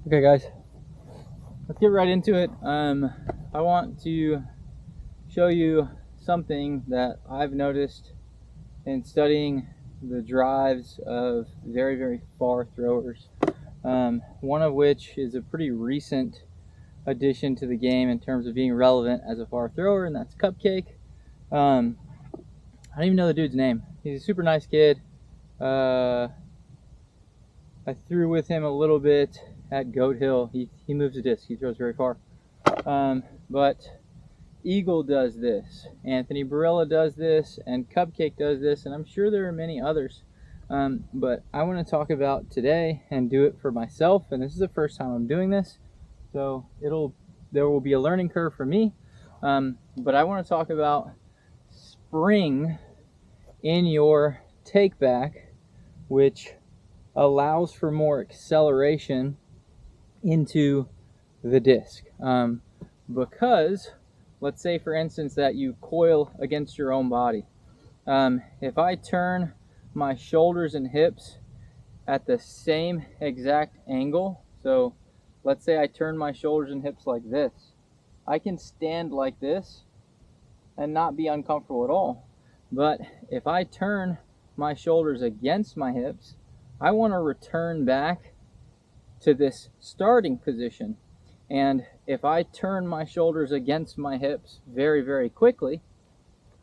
Okay guys, let's get right into it. I want to show you something that I've noticed in studying the drives of very far throwers. One of which is a pretty recent addition to the game in terms of being relevant as a far thrower, and that's Cupcake. I don't even know the dude's name. He's a super nice kid. I threw with him a little bit at Goat Hill. He moves the disc. He throws very far. But Eagle does this, Anthony Barilla does this, and Cupcake does this, and I'm sure there are many others. But I want to talk about today and do it for myself, and this is the first time I'm doing this, so there will be a learning curve for me. But I want to talk about spring in your take back, which allows for more acceleration into the disc. Because let's say, for instance, that you coil against your own body. If I turn my shoulders and hips at the same exact angle, so let's say I turn my shoulders and hips like this, I can stand like this and not be uncomfortable at all. But if I turn my shoulders against my hips, I want to return back to this starting position. And if I turn my shoulders against my hips very quickly,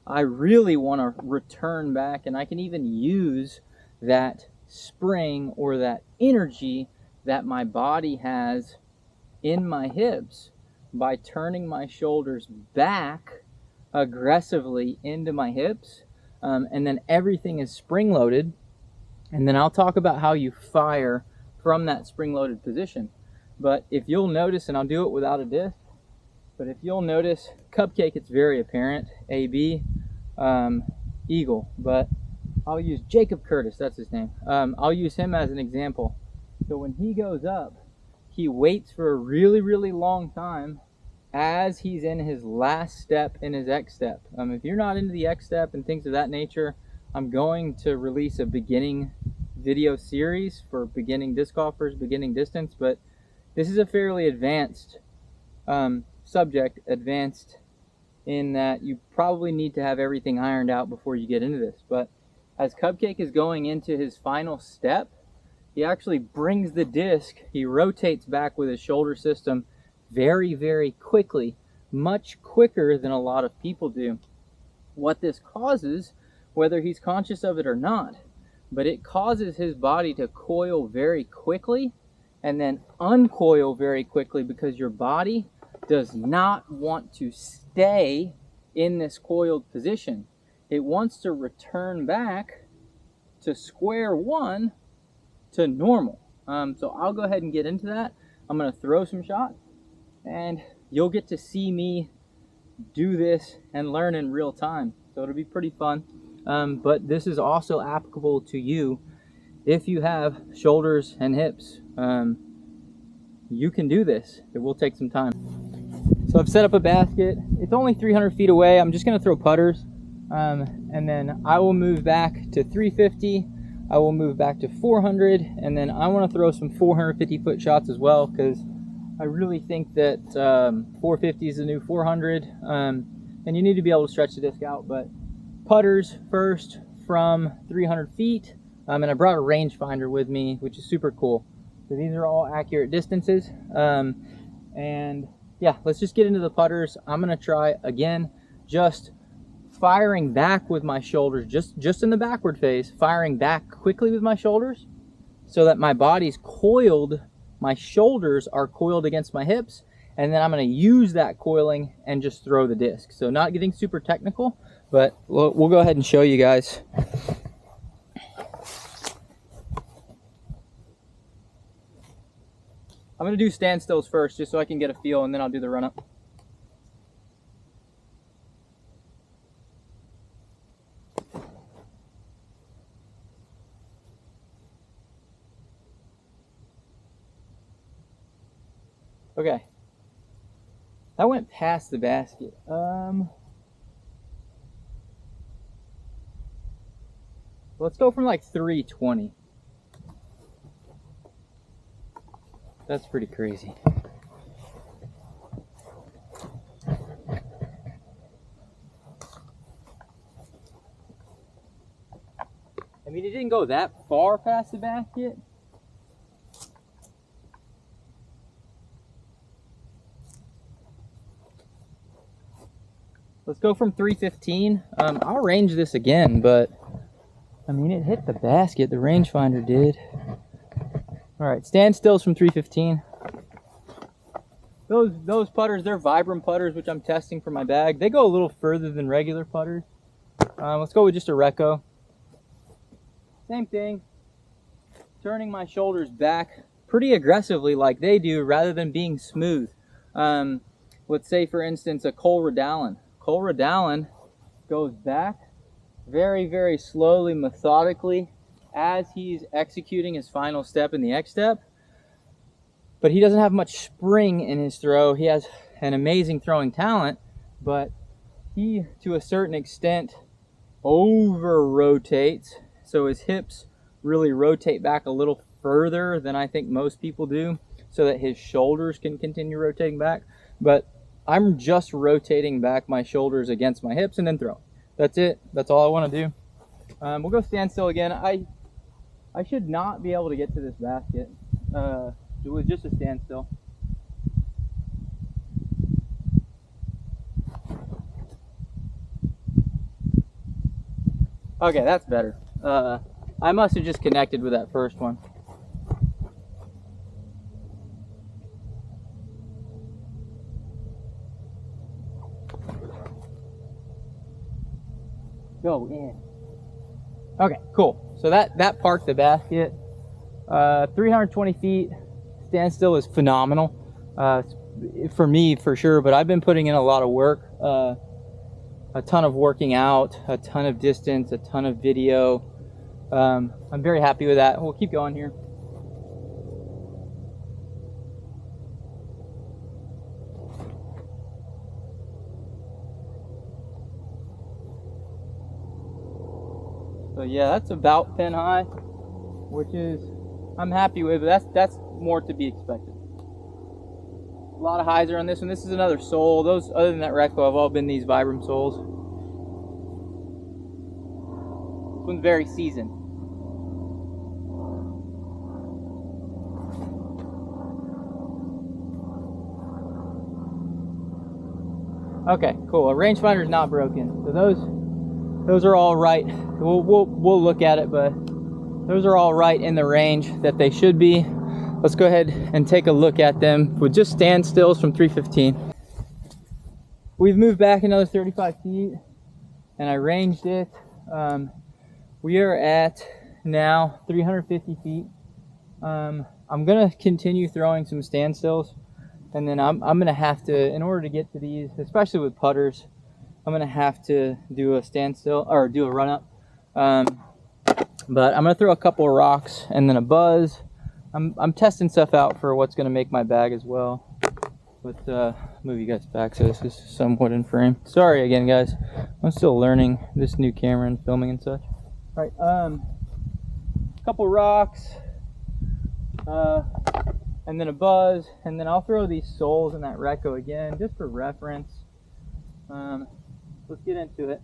I really want to return back, and I can even use that spring or that energy that my body has in my hips by turning my shoulders back aggressively into my hips, and then everything is spring loaded. And then I'll talk about how you fire from that spring loaded position. But if you'll notice, and I'll do it without a disc, but if you'll notice, Cupcake, it's very apparent, AB, Eagle, but I'll use Jacob Curtis, that's his name. I'll use him as an example. So when he goes up, he waits for a really long time as he's in his last step in his X step. If you're not into the X step and things of that nature, I'm going to release a beginning video series for beginning disc golfers, beginning distance, but this is a fairly advanced subject, advanced in that you probably need to have everything ironed out before you get into this. But as Cupcake is going into his final step, he actually brings the disc, he rotates back with his shoulder system very quickly, much quicker than a lot of people do. What this causes, whether he's conscious of it or not, but it causes his body to coil very quickly and then uncoil very quickly, because your body does not want to stay in this coiled position. It wants to return back to square one, to normal. So I'll go ahead and get into that. I'm going to throw some shots, and you'll get to see me do this and learn in real time. So it'll be pretty fun. But this is also applicable to you if you have shoulders and hips. You can do this. It will take some time. So I've set up a basket. It's only 300 feet away. I'm just going to throw putters, and then I will move back to 350. I will move back to 400, and then I want to throw some 450 foot shots as well, because I really think that 450 is the new 400, and you need to be able to stretch the disc out. But putters first from 300 feet, and I brought a rangefinder with me, which is super cool. So these are all accurate distances, and yeah, let's just get into the putters. I'm gonna try again, just firing back with my shoulders, just in the backward phase, firing back quickly with my shoulders so that my body's coiled, my shoulders are coiled against my hips, and then I'm going to use that coiling and just throw the disc. So not getting super technical, but we'll go ahead and show you guys. I'm going to do standstills first just so I can get a feel, and then I'll do the run up. Okay, that went past the basket. Let's go from like 320. That's pretty crazy. I mean, it didn't go that far past the basket. Let's go from 315. I'll range this again, but I mean, it hit the basket. The rangefinder did. All right, standstills from 315. Those putters, they're Vibram putters, which I'm testing for my bag. They go a little further than regular putters. Let's go with just a Recco. Same thing. Turning my shoulders back pretty aggressively like they do, rather than being smooth. Let's say, for instance, a Cole Redallen. Cole Redallen goes back very, very slowly, methodically, as he's executing his final step in the X step. But he doesn't have much spring in his throw. He has an amazing throwing talent, but he, to a certain extent, over rotates. So his hips really rotate back a little further than I think most people do, so that his shoulders can continue rotating back. But I'm just rotating back my shoulders against my hips and then throw. That's it. That's all I want to do. We'll go standstill again. I should not be able to get to this basket. It was just a standstill. Okay, that's better. I must have just connected with that first one. Go in. Okay, cool. So that parked the basket. 320 feet. Standstill is phenomenal for me, for sure, but I've been putting in a lot of work, a ton of working out, a ton of distance, a ton of video. I'm very happy with that. We'll keep going here. So yeah, that's about pin high, which is, I'm happy with, but that's more to be expected. A lot of hyzer on this one. This is another sole. Those, other than that Recco, have all been these Vibram soles. This one's very seasoned. Okay, cool. A rangefinder's not broken, so those are all right. We'll look at it, but those are all right in the range that they should be. Let's go ahead and take a look at them with just standstills from 315. We've moved back another 35 feet and I ranged it. We are at now 350 feet. I'm gonna continue throwing some standstills, and then I'm gonna have to, in order to get to these, especially with putters, I'm gonna have to do a standstill or do a run up. But I'm gonna throw a couple of rocks and then a buzz. I'm testing stuff out for what's gonna make my bag as well. But move you guys back so this is somewhat in frame. Sorry again, guys. I'm still learning this new camera and filming and such. All right, couple rocks, and then a buzz, and then I'll throw these soles in that Recco again, just for reference. Let's get into it.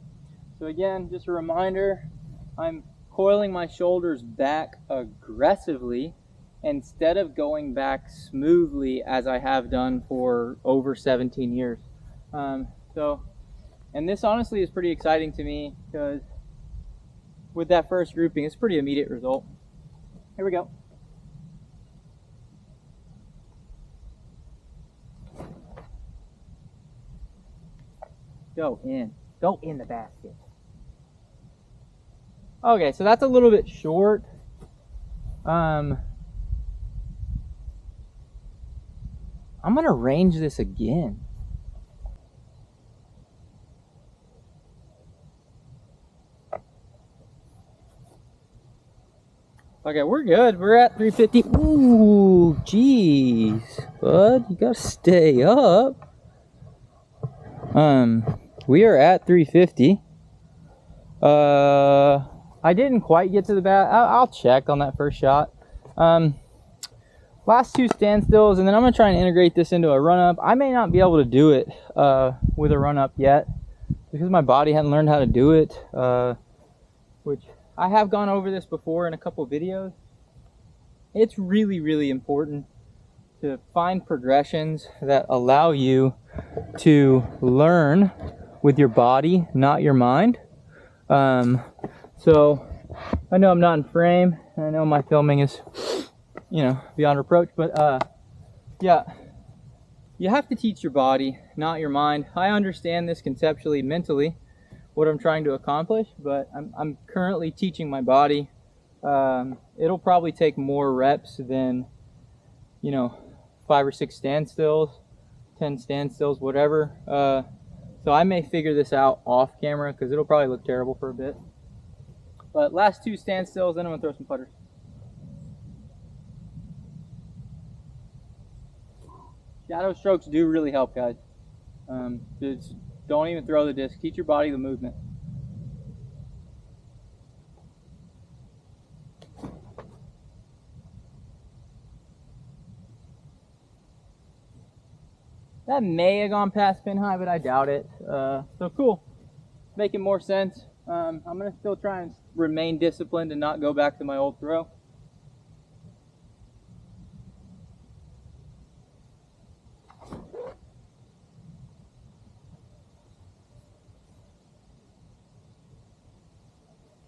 So again, just a reminder, I'm coiling my shoulders back aggressively instead of going back smoothly as I have done for over 17 years. And this honestly is pretty exciting to me, because with that first grouping, it's a pretty immediate result. Here we go. Go in the basket. Okay, so that's a little bit short. I'm gonna range this again. Okay, we're good. We're at 350. Ooh, jeez, bud, you gotta stay up. We are at 350. I didn't quite get to the bat. I'll check on that first shot. last two standstills, and then I'm going to try and integrate this into a run-up. I may not be able to do it with a run-up yet because my body hadn't learned how to do it, which I have gone over this before in a couple of videos. It's really, really important to find progressions that allow you to learn with your body, not your mind. So I know I'm not in frame, and I know my filming is, you know, beyond reproach, but yeah, you have to teach your body, not your mind. I understand this conceptually, mentally, what I'm trying to accomplish, but I'm currently teaching my body. It'll probably take more reps than, you know, 5 or 6 standstills, 10 standstills, whatever. So I may figure this out off camera because it'll probably look terrible for a bit. But last 2 standstills, then I'm gonna throw some putters. Shadow strokes do really help, guys. Just don't even throw the disc. Teach your body the movement. That may have gone past pin high, but I doubt it. So cool. Making more sense. I'm going to still try and remain disciplined and not go back to my old throw.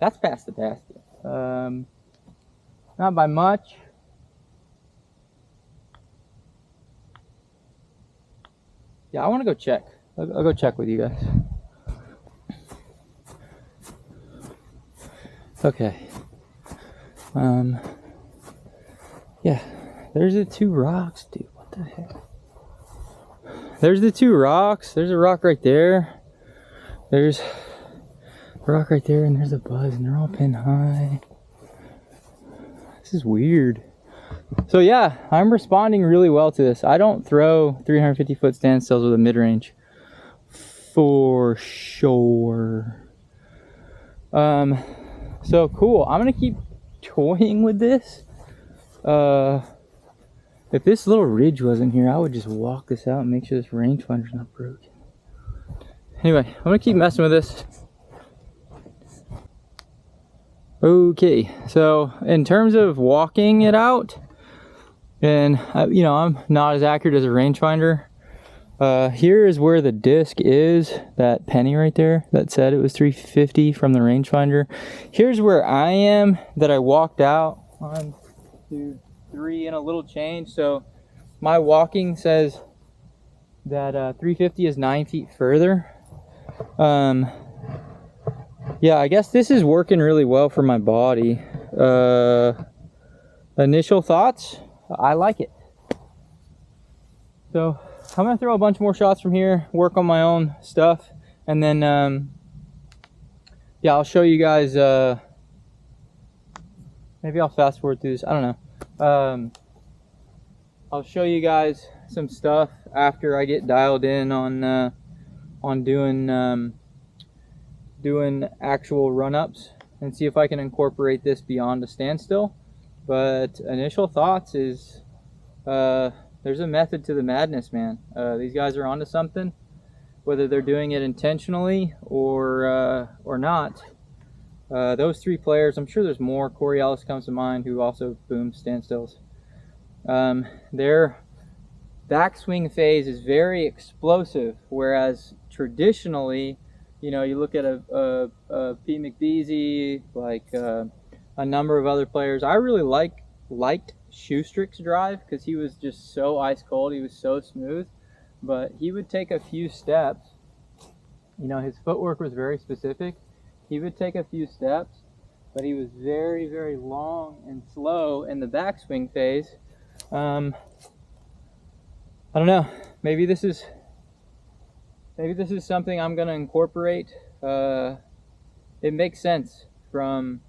That's past the basket. Not by much. Yeah, I want to go check. I'll go check with you guys. Okay. Yeah, there's the 2 rocks, dude. What the heck? There's the 2 rocks. There's a rock right there. There's a rock right there, and there's a buzz, and they're all pin high. This is weird. So yeah, I'm responding really well to this. I don't throw 350-foot standstills with a mid-range, for sure. So cool. I'm gonna keep toying with this. If this little ridge wasn't here, I would just walk this out and make sure this rangefinder's not broken. Anyway, I'm gonna keep messing with this. Okay, so in terms of walking it out, and you know, I'm not as accurate as a rangefinder. Here is where the disc is, that penny right there that said it was 350 from the rangefinder. Here's where I am, that I walked out. 1, 2, 3 and a little change. So my walking says that 350 is 9 feet further. Yeah, I guess this is working really well for my body. Initial thoughts, I like it. So I'm gonna throw a bunch more shots from here, work on my own stuff, and then yeah, I'll show you guys. Maybe I'll fast forward through this. I don't know. I'll show you guys some stuff after I get dialed in on doing actual run-ups, and see if I can incorporate this beyond a standstill. But initial thoughts is there's a method to the madness, man. These guys are onto something, whether they're doing it intentionally or not. Those 3 players, I'm sure there's more. Corey Ellis comes to mind, who also booms standstills. Their backswing phase is very explosive, whereas traditionally, you know, you look at a Pete McBeasy, like a number of other players. I really liked Schustrick's drive because he was just so ice cold. He was so smooth, but he would take a few steps. You know, his footwork was very specific. He would take a few steps, but he was very, very long and slow in the backswing phase. I don't know. Maybe this is something I'm going to incorporate. It makes sense from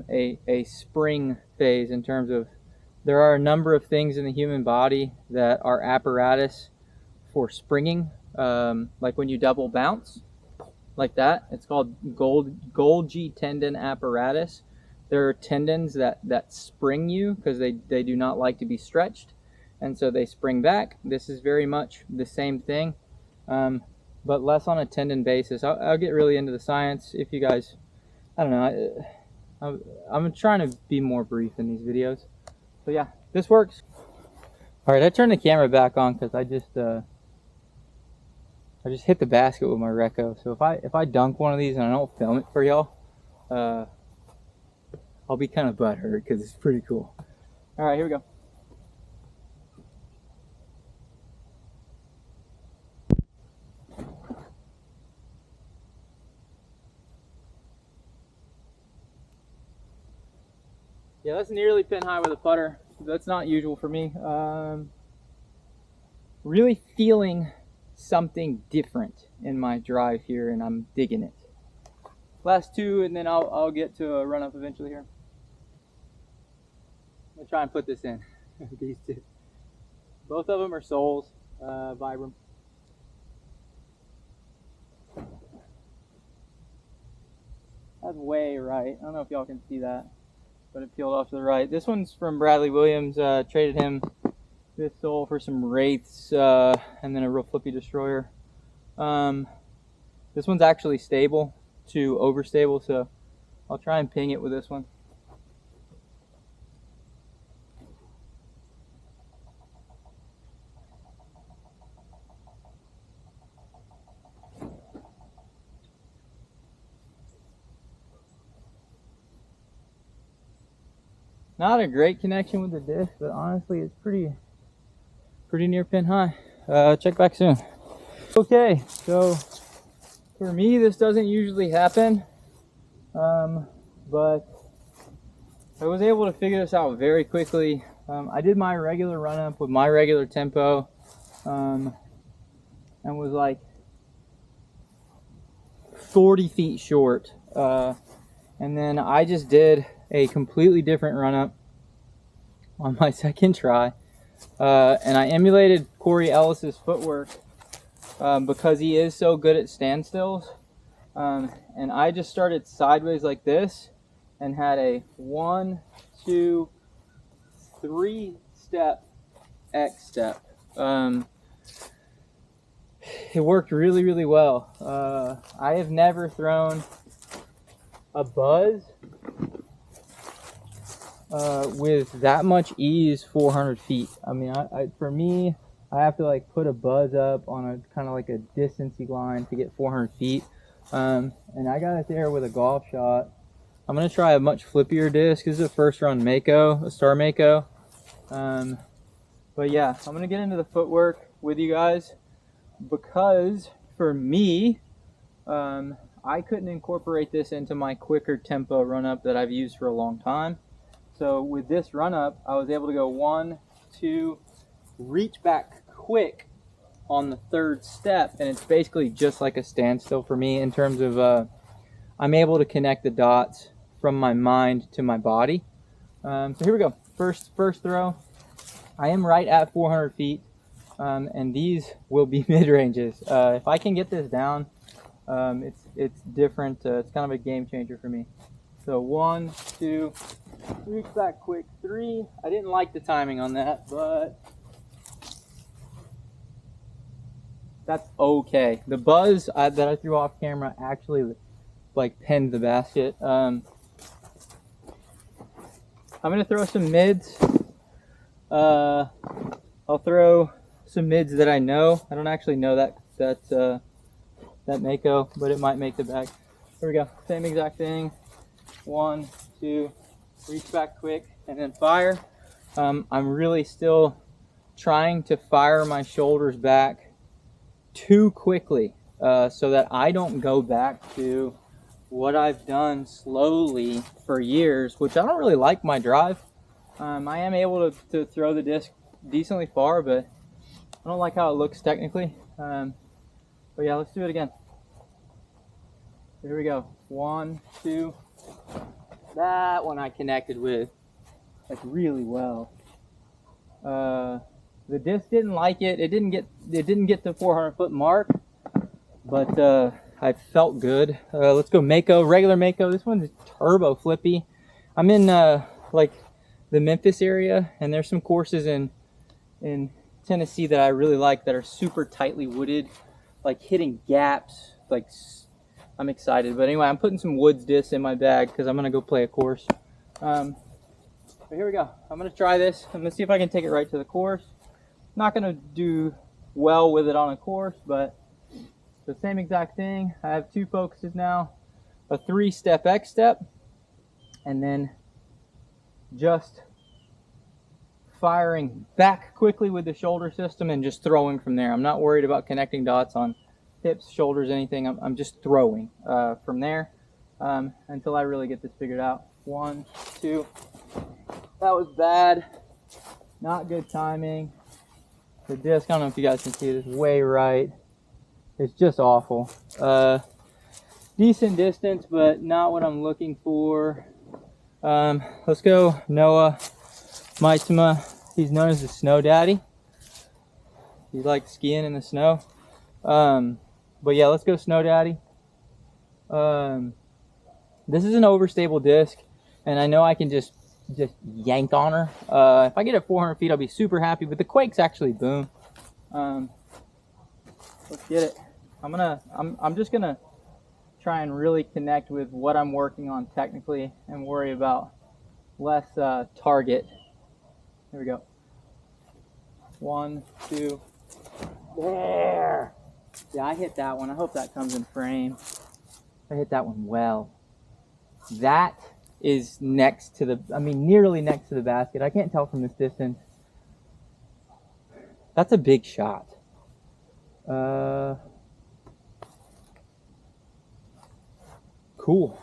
a spring phase, in terms of there are a number of things in the human body that are apparatus for springing, like when you double bounce like that. It's called Golgi tendon apparatus, there are tendons that spring you because they do not like to be stretched, and so they spring back. This is very much the same thing, but less on a tendon basis. I'll get really into the science if you guys, I don't know, I'm trying to be more brief in these videos. So yeah, this works. All right, I turned the camera back on because I just hit the basket with my Reco. So if I dunk one of these and I don't film it for y'all, I'll be kind of butthurt because it's pretty cool. All right, here we go. Yeah, that's nearly pin high with a putter. That's not usual for me. Really feeling something different in my drive here, and I'm digging it. Last two, and then I'll get to a run up eventually here. I'm gonna try and put this in. These two, both of them are Souls Vibram. That's way right. I don't know if y'all can see that, but it peeled off to the right. This one's from Bradley Williams. Traded him this soul for some Wraiths and then a real flippy destroyer. This one's actually stable to overstable, so I'll try and ping it with this one. Not a great connection with the disc, but honestly it's pretty near pin high. Check back soon. Okay, so for me this doesn't usually happen, but I was able to figure this out very quickly. I did my regular run up with my regular tempo, and was like 40 feet short, and then I just did a completely different run up on my second try, and I emulated Corey Ellis's footwork because he is so good at standstills, and I just started sideways like this and had a 1, 2, 3 step X step. It worked really well. I have never thrown a buzz with that much ease 400 feet. I mean, for me, I have to like put a buzz up on a kind of like a distancing line to get 400 feet. And I got it there with a golf shot. I'm going to try a much flippier disc. This is a first run Mako, a Star Mako. But yeah, I'm going to get into the footwork with you guys because for me, I couldn't incorporate this into my quicker tempo run up that I've used for a long time. So with this run up, I was able to go 1, 2, reach back quick on the third step, and it's basically just like a standstill for me in terms of I'm able to connect the dots from my mind to my body. So here we go. First throw. I am right at 400 feet, and these will be mid-ranges. If I can get this down, it's different. It's kind of a game changer for me. So 1, 2, reach back quick, 3. I didn't like the timing on that, but that's okay. The buzz that I threw off camera actually like pinned the basket. I'm gonna throw some mids. I'll throw some mids that I know. I don't actually know that Mako, but it might make the bag. Here we go. Same exact thing. 1, 2, reach back quick, and then fire. I'm really still trying to fire my shoulders back too quickly so that I don't go back to what I've done slowly for years, which I don't really like my drive. I am able to throw the disc decently far, but I don't like how it looks technically. But yeah, let's do it again. Here we go. 1, 2. That one I connected with like really well. The disc didn't like it. It didn't get the 400-foot mark, but I felt good. Let's go Mako, regular Mako. This one's turbo flippy. I'm in like the Memphis area, and there's some courses in Tennessee that I really like that are super tightly wooded, like hitting gaps. Like, I'm excited. But anyway, I'm putting some woods discs in my bag because I'm gonna go play a course. But here we go. I'm gonna try this. I'm gonna see if I can take it right to the course. Not gonna do well with it on a course, but the same exact thing. I have 2 focuses now, a 3-step X step, and then just firing back quickly with the shoulder system and just throwing from there. I'm not worried about connecting dots on hips, shoulders, anything. I'm just throwing from there until I really get this figured out. 1, 2. That was bad. Not good timing. The disc, I don't know if you guys can see it, is way right. It's just awful. Decent distance, but not what I'm looking for. Let's go Noah Maitzema. He's known as the Snow Daddy. He likes skiing in the snow. But yeah, let's go Snow Daddy. This is an overstable disc, and I know I can just yank on her. If I get it 400 feet, I'll be super happy, but the Quake's actually boom. Let's get it. I'm just gonna try and really connect with what I'm working on technically and worry about less target. Here we go. 1, 2. There. Yeah, I hit that one. I hope that comes in frame. I hit that one well. That is next to the, nearly next to the basket. I can't tell from this distance. That's a big shot. Cool.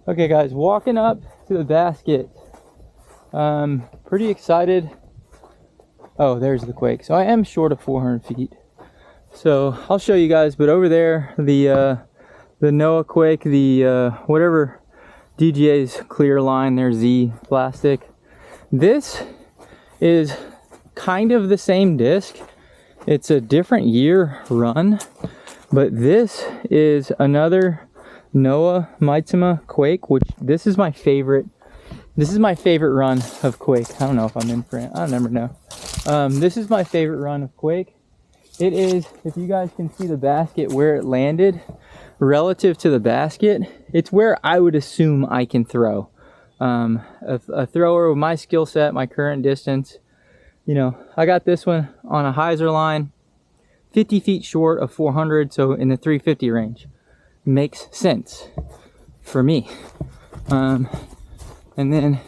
Okay guys, walking up to the basket. Pretty excited. Oh, there's the Quake. So I am short of 400 feet. So I'll show you guys, but over there, the Noah Quake, the whatever DJ's clear line, their Z plastic. This is kind of the same disc. It's a different year run, but this is another Noah Maitzema Quake, which this is my favorite. This is my favorite run of Quake. I don't know if I'm in frame. I never know. This is my favorite run of Quake. It is, if you guys can see the basket where it landed relative to the basket, it's where I would assume I can throw. A thrower with my skill set, my current distance, you know, I got this one on a hyzer line, 50 feet short of 400, so in the 350 range. Makes sense for me. And then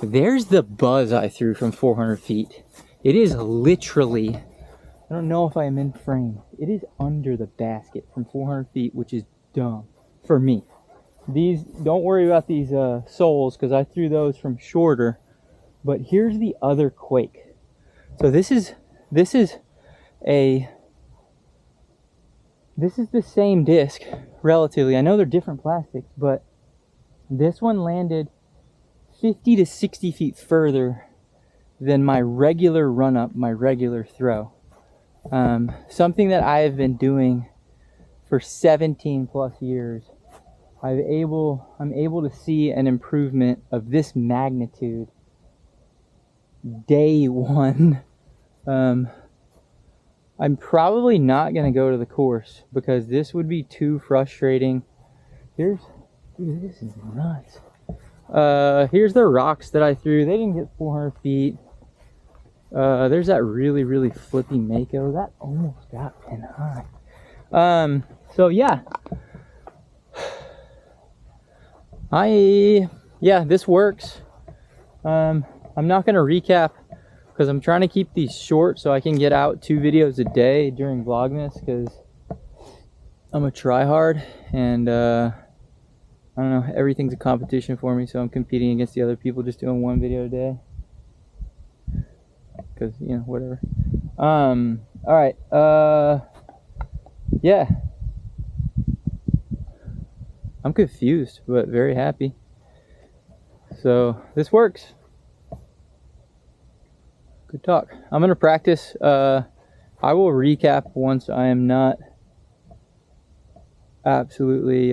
there's the buzz I threw from 400 feet. It is literally, I don't know if I am in frame. It is under the basket from 400 feet, which is dumb for me. These, don't worry about these soles because I threw those from shorter. But here's the other Quake. So this is the same disc relatively. I know they're different plastics, but this one landed 50 to 60 feet further than my regular run-up, my regular throw. Something that I have been doing for 17 plus years. I'm able to see an improvement of this magnitude day one. I'm probably not going to go to the course because this would be too frustrating. Dude, this is nuts. Here's the rocks that I threw. They didn't get 400 feet. There's that really flippy Mako. That almost got pin high. So yeah. This works. I'm not going to recap because I'm trying to keep these short so I can get out 2 videos a day during Vlogmas because I'm a tryhard and I don't know, everything's a competition for me, so I'm competing against the other people just doing 1 video a day because, you know, whatever. Alright, yeah, I'm confused but very happy. So this works. Good talk. I'm gonna practice. I will recap once I am not absolutely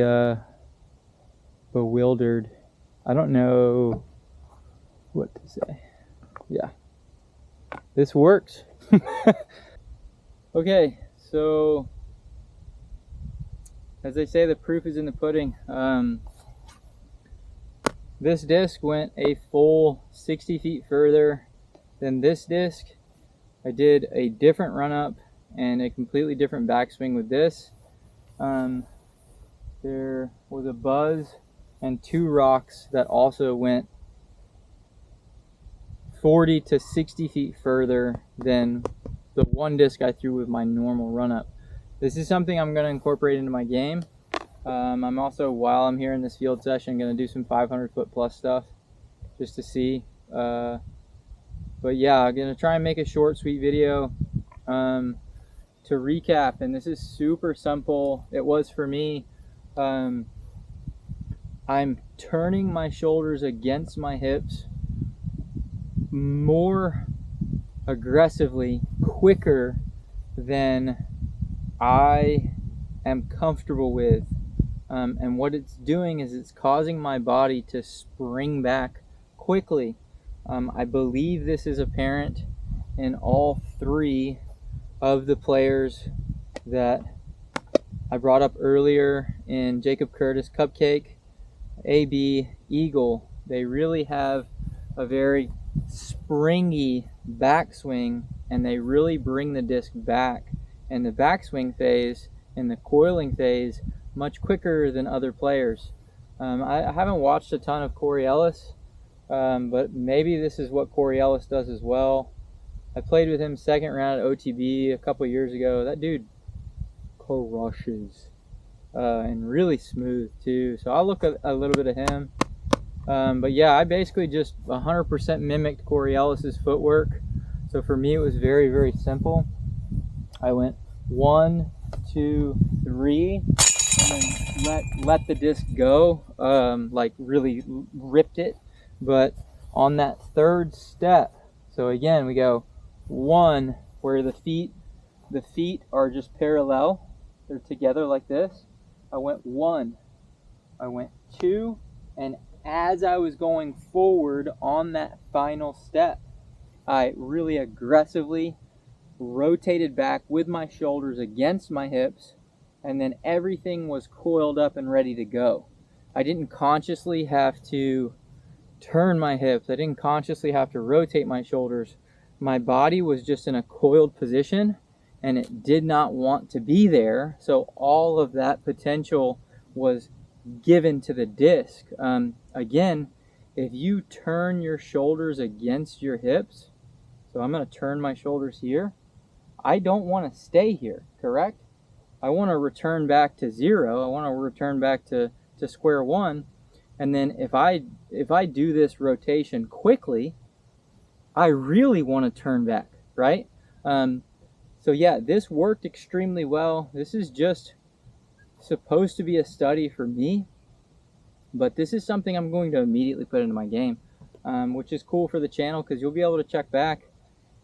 bewildered. I don't know what to say. Yeah, this works. Okay, so as they say, the proof is in the pudding. This disc went a full 60 feet further than this disc. I did a different run up and a completely different backswing with this. There was a buzz and 2 rocks that also went 40 to 60 feet further than the one disc I threw with my normal run up. This is something I'm going to incorporate into my game. I'm also, while I'm here in this field session, going to do some 500-foot plus stuff just to see. But yeah, I'm going to try and make a short, sweet video to recap. And this is super simple. It was for me. I'm turning my shoulders against my hips more aggressively, quicker than I am comfortable with. And what it's doing is it's causing my body to spring back quickly. I believe this is apparent in all 3 of the players that I brought up earlier in Jacob Curtis, Cupcake, AB, Eagle. They really have a very springy backswing, and they really bring the disc back in the backswing phase, in the coiling phase, much quicker than other players. I haven't watched a ton of Corey Ellis, but maybe this is what Corey Ellis does as well. I played with him second round at OTB a couple years ago. That dude crushes, and really smooth too. So I'll look at a little bit of him. But yeah, I basically just 100% mimicked Corey Ellis's footwork. So for me, it was very, very simple. I went 1, 2, 3, and then let the disc go, like really ripped it. But on that 3rd step, so again, we go 1, where the feet are just parallel. They're together like this. I went 1, I went 2, and as I was going forward on that final step, I really aggressively rotated back with my shoulders against my hips, and then everything was coiled up and ready to go. I didn't consciously have to turn my hips. I didn't consciously have to rotate my shoulders. My body was just in a coiled position, and it did not want to be there. So all of that potential was given to the disc. Again, if you turn your shoulders against your hips, so I'm going to turn my shoulders here, I don't want to stay here, correct? I want to return back to 0. I want to return back to square 1. And then if I do this rotation quickly, I really want to turn back, right? So yeah, this worked extremely well. This is just supposed to be a study for me, but this is something I'm going to immediately put into my game, which is cool for the channel because you'll be able to check back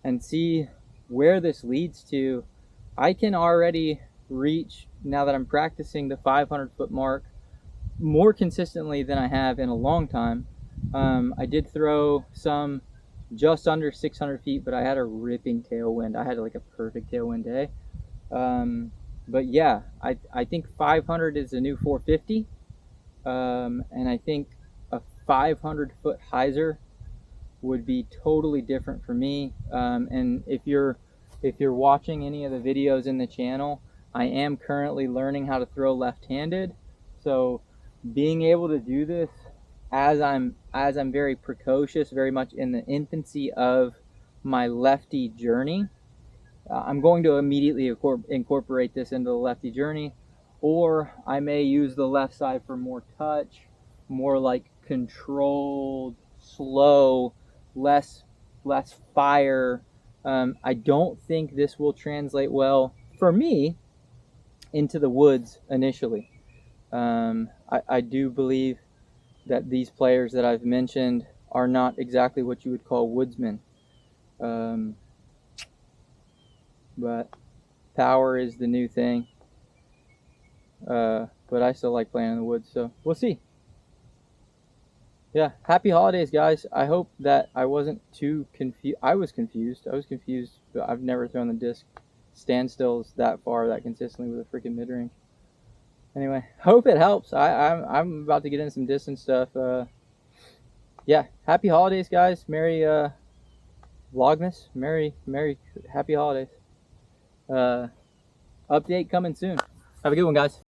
and see where this leads to. I can already reach, now that I'm practicing, the 500-foot mark more consistently than I have in a long time. I did throw some just under 600 feet, but I had a ripping tailwind. I had like a perfect tailwind day. But yeah, I think 500 is the new 450. And I think a 500-foot hyzer would be totally different for me. And if you're watching any of the videos in the channel, I am currently learning how to throw left-handed. So being able to do this as I'm very precocious, very much in the infancy of my lefty journey, I'm going to immediately incorporate this into the lefty journey, or I may use the left side for more touch, more like controlled, slow, less fire. I don't think this will translate well for me into the woods initially. I do believe that these players that I've mentioned are not exactly what you would call woodsmen. But power is the new thing. but I still like playing in the woods, so we'll see. Yeah, happy holidays, guys. I hope that I wasn't too confused. I was confused, but I've never thrown the disc standstills that far, that consistently with a freaking mid-range. Anyway, hope it helps. I'm about to get in some distance stuff. Yeah, happy holidays, guys. Merry Vlogmas. Merry happy holidays. Update coming soon. Have a good one, guys.